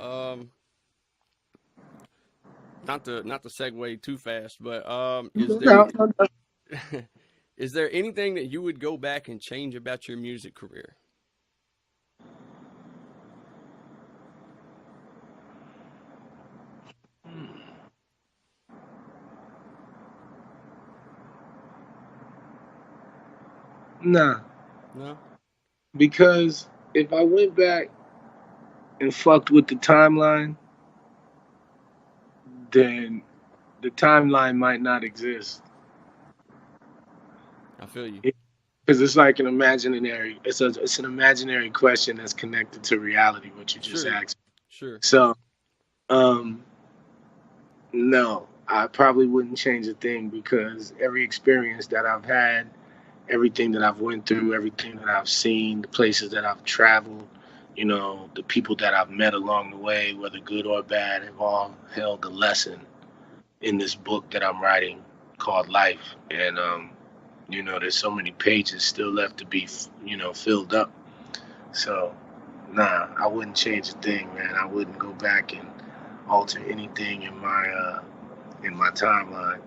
Um, not to segue too fast, but is there No, no, no. is there anything that you would go back and change about your music career? Nah, No. because if I went back and fucked with the timeline, then the timeline might not exist. I feel you. Because it's like an imaginary, it's an imaginary question that's connected to reality, what you just Sure. asked. Sure. So, um, no, I probably wouldn't change a thing because every experience that I've had, everything that I've went through, everything that I've seen, the places that I've traveled, the people that I've met along the way, whether good or bad, have all held a lesson in this book that I'm writing called Life. And there's so many pages still left to be, filled up. So, nah, I wouldn't change a thing, man. I wouldn't go back and alter anything in my timeline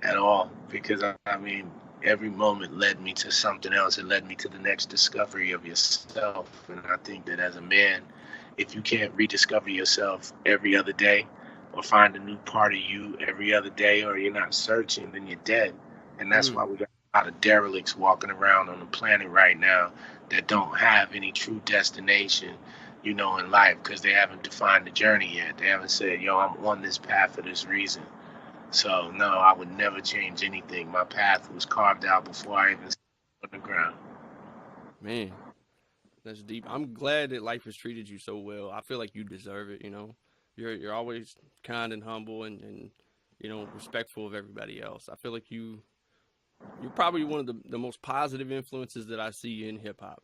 at all because I mean every moment led me to something else. It led me to the next discovery of yourself, and I think that as a man, if you can't rediscover yourself every other day or find a new part of you every other day, or you're not searching, then you're dead. And that's why Mm. we got a lot of derelicts walking around on the planet right now that don't have any true destination, in life because they haven't defined the journey yet. They haven't said, yo, I'm on this path for this reason. So no, I would never change anything. My path was carved out before I even stepped on the ground. Man, that's deep. I'm glad that life has treated you so well. I feel like you deserve it. You're always kind and humble and respectful of everybody else. I feel like you're probably one of the most positive influences that I see in hip hop.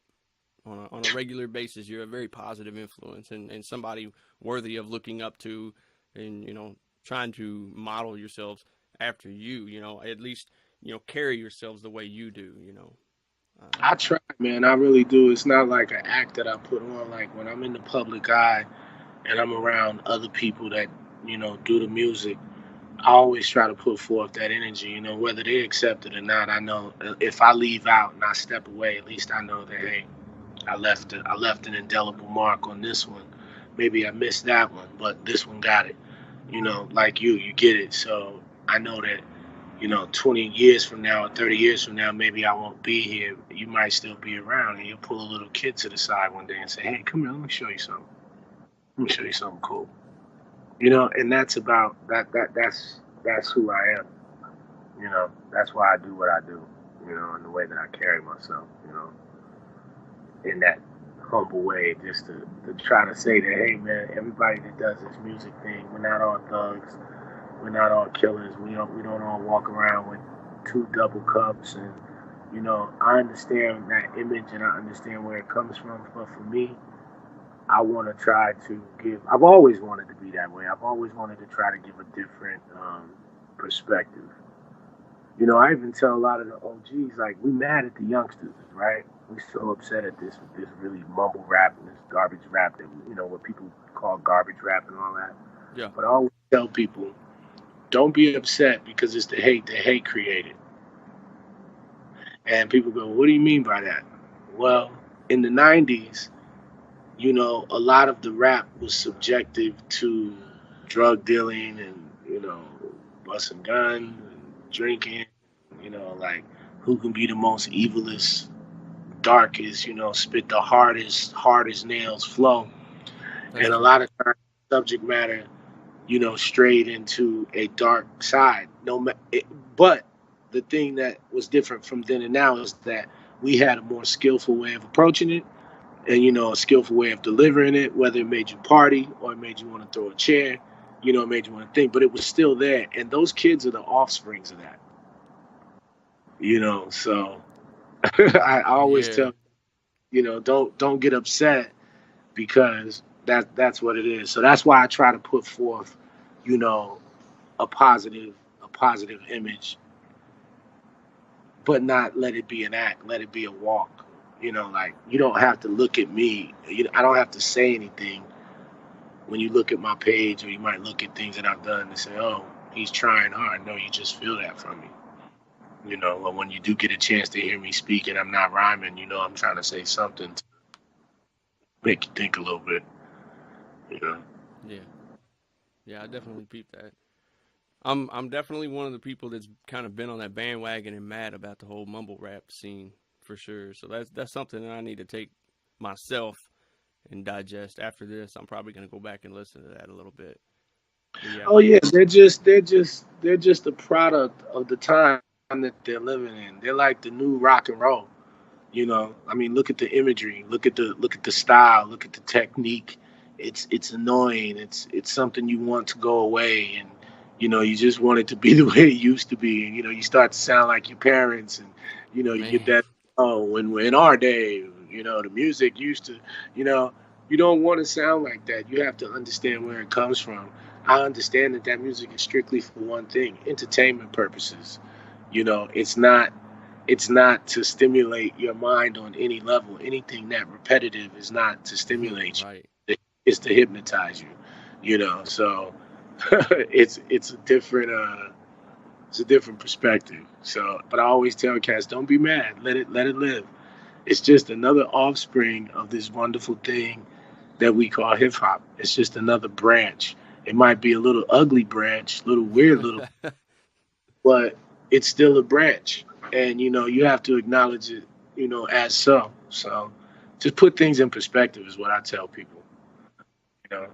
On a regular basis, you're a very positive influence and somebody worthy of looking up to and, trying to model yourselves after you, at least, carry yourselves the way you do, I try, man. I really do. It's not like an act that I put on. Like when I'm in the public eye and I'm around other people that do the music, I always try to put forth that energy. Whether they accept it or not. I know if I leave out and I step away, at least I know that hey, I left an indelible mark on this one. Maybe I missed that one, but this one got it. Like you get it. So I know that 20 years from now or 30 years from now, maybe I won't be here. You might still be around, and you'll pull a little kid to the side one day and say, "Hey, come here, let me show you something. Let me show you something cool." And that's about that. That's who I am. That's why I do what I do. And the way that I carry myself. In that humble way, just to try to say that, hey, man, everybody that does this music thing, we're not all thugs. We're not all killers. We don't all walk around with two double cups. And I understand that image and I understand where it comes from. But for me, I want to try to give. I've always wanted to be that way. I've always wanted to try to give a different perspective. I even tell a lot of the OGs like we mad at the youngsters, right? We so upset at this really mumble rap and this garbage rap that what people call garbage rap and all that. Yeah. But I always tell people don't be upset because it's the hate that hate created. And people go, what do you mean by that? Well, in the 90s, a lot of the rap was subjective to drug dealing and, busting guns and drinking, like who can be the most evilest, darkest, spit the hardest nails flow. That's And a true. lot of times, subject matter strayed into a dark side. But the thing that was different from then and now is that we had a more skillful way of approaching it, and a skillful way of delivering it. Whether it made you party or it made you want to throw a chair, it made you want to think. But it was still there, and those kids are the offsprings of that. So I always Yeah. tell don't get upset because that's what it is. So that's why I try to put forth, you know, a positive image, but not let it be an act. Let it be a walk. Like you don't have to look at me. I don't have to say anything when you look at my page, or you might look at things that I've done and say, "Oh, he's trying hard." No, you just feel that from me. Or when you do get a chance to hear me speak and I'm not rhyming, I'm trying to say something to make you think a little bit. You know. Yeah, yeah, I definitely peeped that. I'm definitely one of the people that's kind of been on that bandwagon and mad about the whole mumble rap scene for sure. So that's something that I need to take myself and digest after this. I'm probably gonna go back and listen to that a little bit. But yeah, Oh yeah, they're just a product of the time that they're living in. They're like the new rock and roll. I mean, look at the imagery, look at the style, look at the technique. It's annoying. It's something you want to go away, and you just want it to be the way it used to be, and you start to sound like your parents, and you get man, that. Oh, when we're in our day, the music used to, you know, you don't want to sound like that. You have to understand where it comes from. I understand that music is strictly for one thing, entertainment purposes. It's not to stimulate your mind on any level. Anything that repetitive is not to stimulate right, you. It's to hypnotize you. So it's a different perspective. So, but I always tell cats, don't be mad. Let it live. It's just another offspring of this wonderful thing that we call hip hop. It's just another branch. It might be a little ugly branch, little weird little, but it's still a branch. And you have to acknowledge it, as so. So just put things in perspective is what I tell people.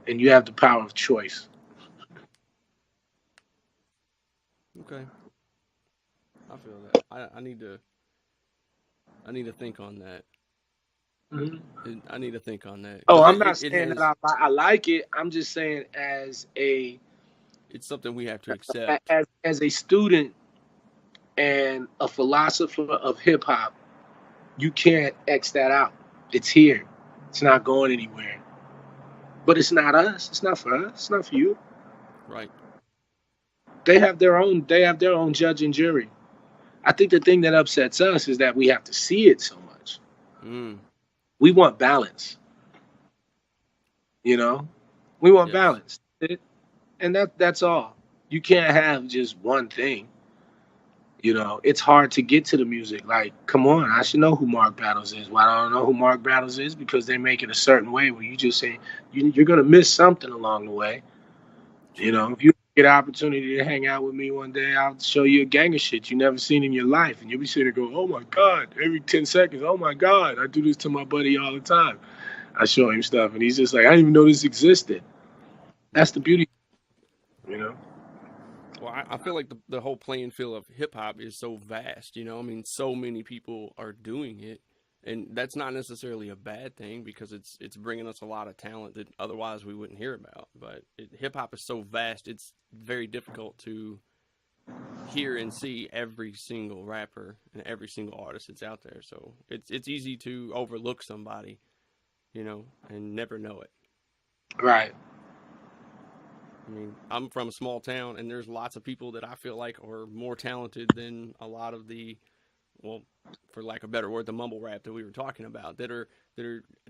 And you have the power of choice. okay, I feel that. I need to think on that. Mhm. I need to think on that Oh, because I'm it, not it, it saying that has I like it. I'm just saying it's something we have to accept. as a student and a philosopher of hip hop, you can't X that out. It's here. It's not going anywhere. But it's not us. It's not for us. It's not for you. Right. They have their own judge and jury. I think the thing that upsets us is that we have to see it so much. Mm. We want balance, you know? We want Yes. balance. And that's all. You can't have just one thing. It's hard to get to the music. Like, come on, I should know who Mark Battles is. Why don't I know who Mark Battles is? Because they make it a certain way where you just say you're gonna miss something along the way. True. If you get an opportunity to hang out with me one day, I'll show you a gang of shit you never seen in your life, and you'll be sitting there going, "Oh my god!" Every 10 seconds, "Oh my god!" I do this to my buddy all the time. I show him stuff, and he's just like, "I didn't even know this existed." That's Right. the beauty, you know. Well, I feel like the whole playing field of hip hop is so vast. I mean, so many people are doing it, and that's not necessarily a bad thing because it's bringing us a lot of talent that otherwise we wouldn't hear about. But hip hop is so vast; it's very difficult to hear and see every single rapper and every single artist that's out there. So it's easy to overlook somebody, and never know it. Right. I mean, I'm from a small town, and there's lots of people that I feel like are more talented than a lot of the, well, for lack of a better word, the mumble rap that we were talking about. That are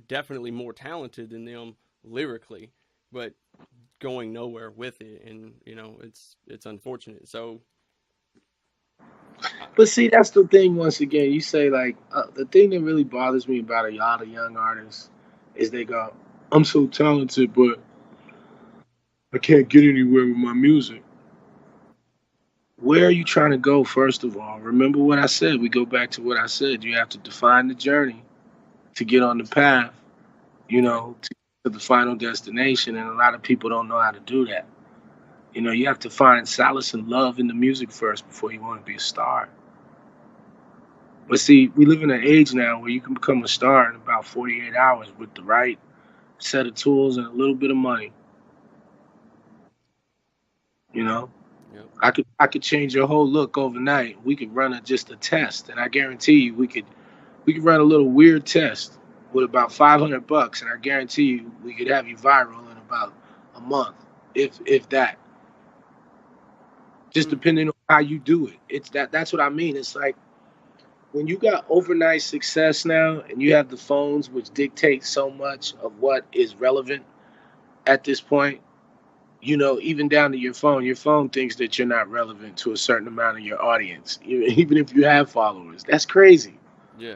definitely more talented than them lyrically, but going nowhere with it, and it's unfortunate. So, I, But see, that's the thing. Once again, you say like the thing that really bothers me about a lot of young artists is they go, "I'm so talented, but I can't get anywhere with my music." Where are you trying to go, first of all? Remember what I said. We go back to what I said. You have to define the journey to get on the path, right, to the final destination. And a lot of people don't know how to do that. You have to find solace and love in the music first before you want to be a star. But see, we live in an age now where you can become a star in about 48 hours with the right set of tools and a little bit of money. You know, yep, I could change your whole look overnight. We could run just a test, and I guarantee you, we could run a little weird test with about $500, and I guarantee you, we could have you viral in about a month, if that. Just mm, depending on how you do it. That's what I mean. It's like when you got overnight success now, and you have the phones which dictate so much of what is relevant. at this point. Even down to your phone thinks that you're not relevant to a certain amount of your audience, even if you have followers. That's crazy. Yeah.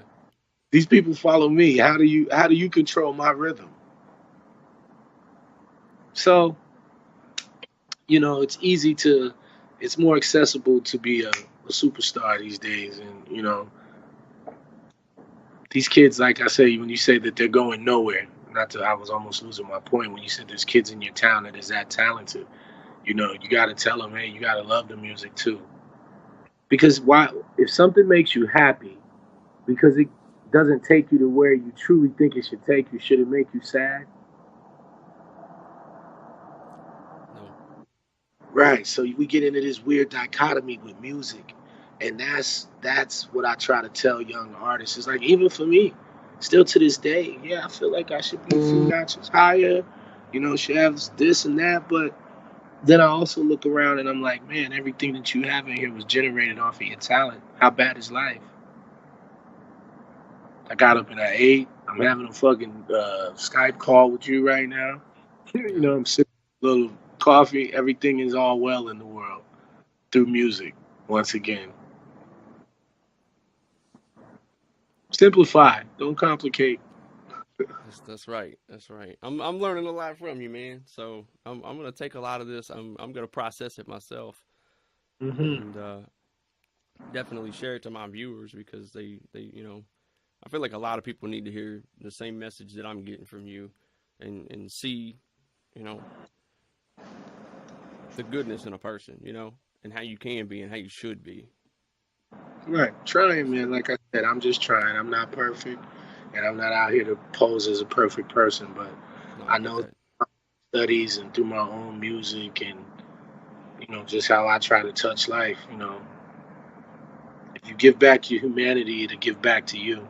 These people follow me. How do you control my rhythm? So, it's more accessible to be a superstar these days. And, these kids, like I say, when you say that they're going nowhere, not to, I was almost losing my point when you said there's kids in your town that is that talented. You got to tell them, hey, you got to love the music too. Because why, if something makes you happy, because it doesn't take you to where you truly think it should take you, should it make you sad? No. Right. So we get into this weird dichotomy with music, and that's what I try to tell young artists. It's like even for me, still to this day, yeah, I feel like I should be a few notches higher, should have this and that, but then I also look around and I'm like, man, everything that you have in here was generated off of your talent. How bad is life? I got up and I ate. I'm having a fucking Skype call with you right now. Yeah. I'm sipping a little coffee. Everything is all well in the world through music. Once again, simplify. Don't complicate. That's right. That's right. I'm learning a lot from you, man. So I'm gonna take a lot of this. I'm gonna process it myself Hmm. and definitely share it to my viewers because they I feel like a lot of people need to hear the same message that I'm getting from you, and see you know the goodness in a person, and how you can be and how you should be. Right. Trying, man. Like I said, I'm just trying. I'm not perfect, and I'm not out here to pose as a perfect person. But No, I I get know that. studies and through my own music and just how I try to touch life. If you give back to humanity, it'll give back to you.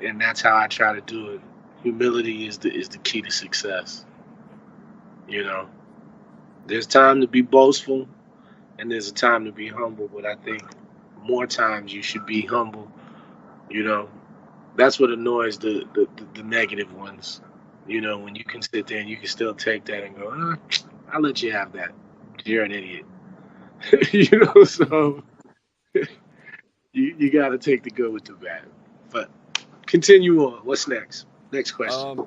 And that's how I try to do it. Humility is the key to success. You know, there's time to be boastful and there's a time to be humble, but I think more times you should be humble. You know, that's what annoys the negative ones. When you can sit there and you can still take that and go, I'll let you have that. You're an idiot. So you got to take the good with the bad. But continue on. What's next? Next question.